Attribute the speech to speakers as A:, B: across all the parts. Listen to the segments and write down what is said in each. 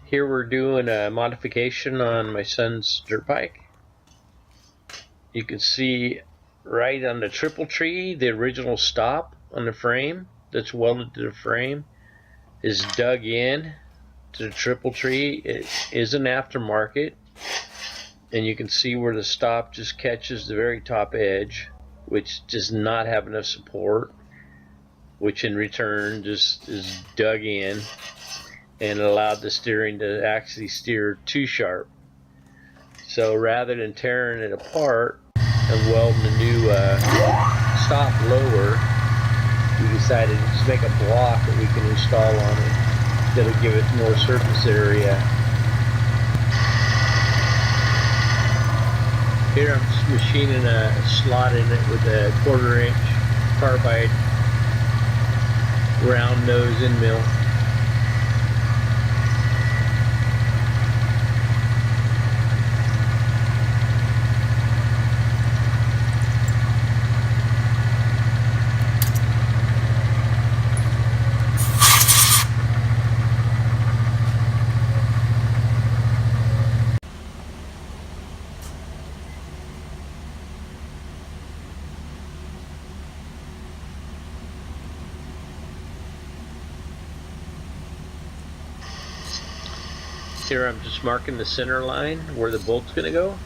A: Here we're doing a modification on my son's dirt bike. You can see right on the triple tree, the original stop on the frame that's welded to the frame is dug in to the triple tree. It is an aftermarket, and you can see where the stop just catches the very top edge, which does not have enough support, which in return just is dug in and allowed the steering to actually steer too sharp. So rather than tearing it apart and welding a new stop lower, we decided to just make a block that we can install on it that'll give it more surface area. Here I'm just machining a slot in it with a 1/4 inch carbide round nose end mill. Here I'm just marking the center line where the bolt's going to go.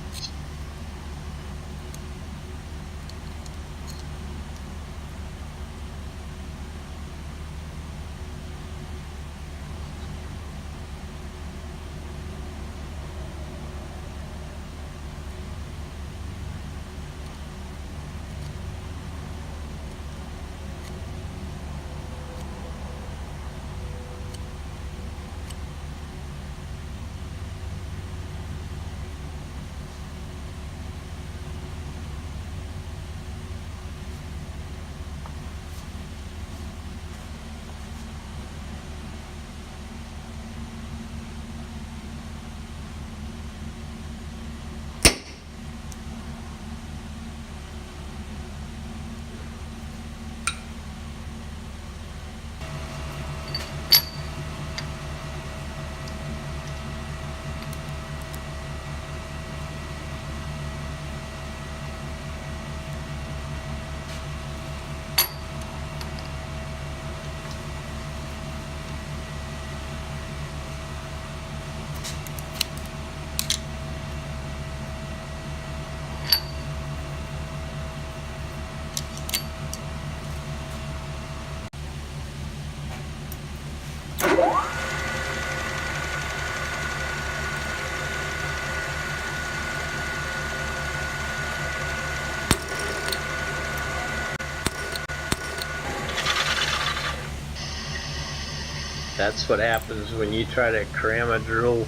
A: That's what happens when you try to cram a drill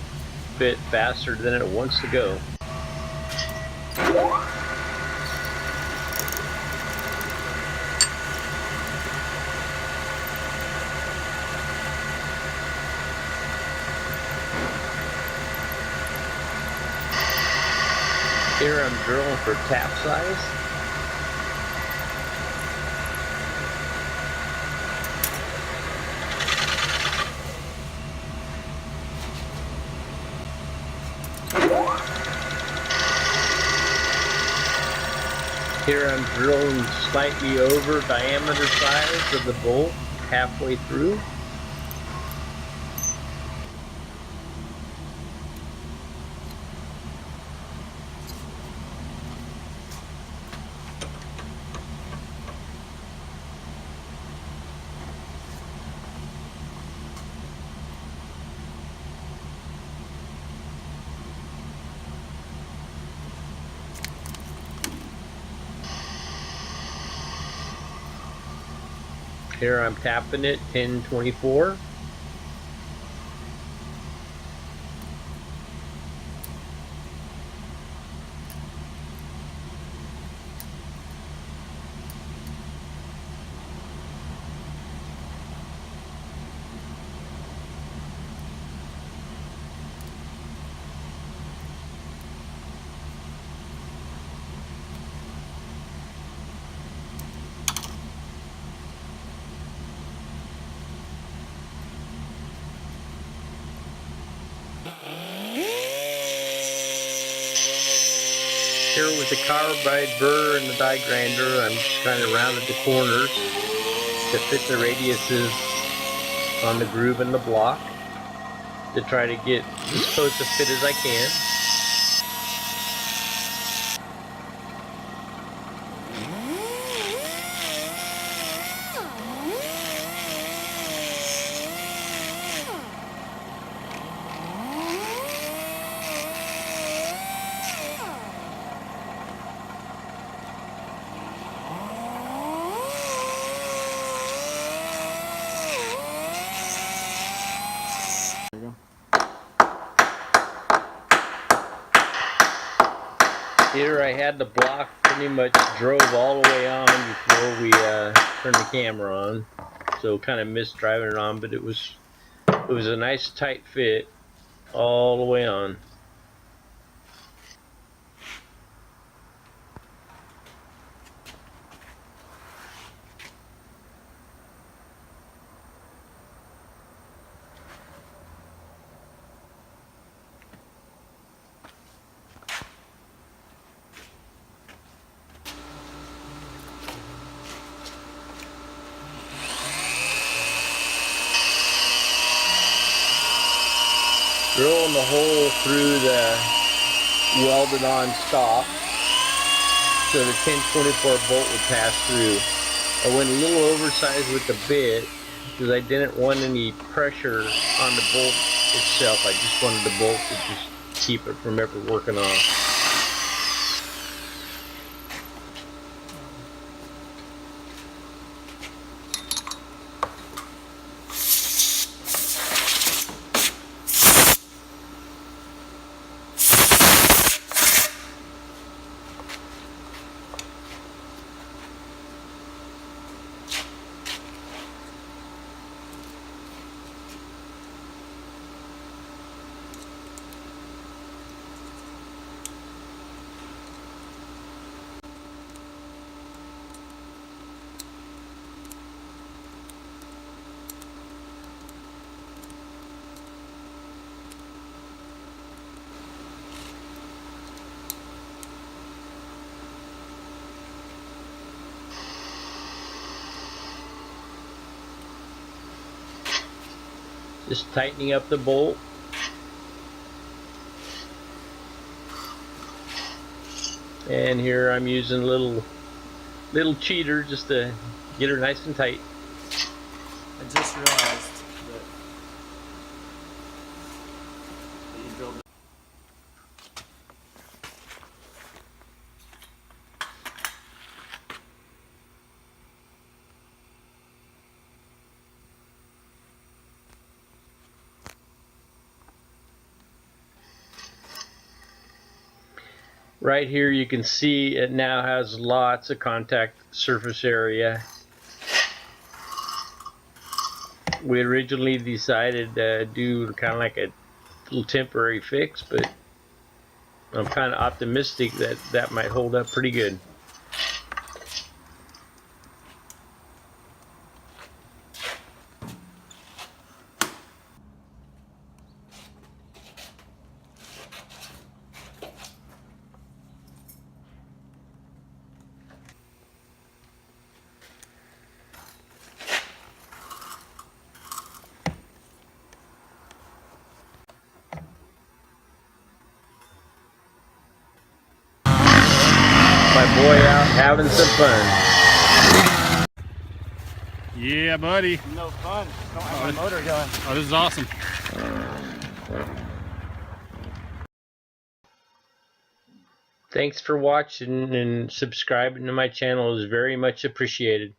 A: bit faster than it wants to go. Here I'm drilling for tap size. Here I'm drilling slightly over diameter size of the bolt halfway through. Here I'm tapping it 1024. the carbide burr and the die grinder, I'm just trying to round the corners to fit the radiuses on the groove in the block to try to get as close to fit as I can. Here I had the block pretty much drove all the way on before we turned the camera on, so kind of missed driving it on, but it was a nice tight fit all the way on. Drilling the hole through the welded on stop so the 1024 bolt would pass through. I went a little oversized with the bit because I didn't want any pressure on the bolt itself. I just wanted the bolt to just keep it from ever working off. Just tightening up the bolt. And here I'm using a little cheater just to get her nice and tight.
B: I just realized that you drilled.
A: Right here you can see it now has lots of contact surface area. We originally decided to do kind of like a little temporary fix, but I'm kind of optimistic that that might hold up pretty good. My boy out having some fun.
C: Yeah, buddy.
B: No fun. Don't have my motor going.
C: Oh, this is awesome.
A: Thanks for watching, and subscribing to my channel is very much appreciated.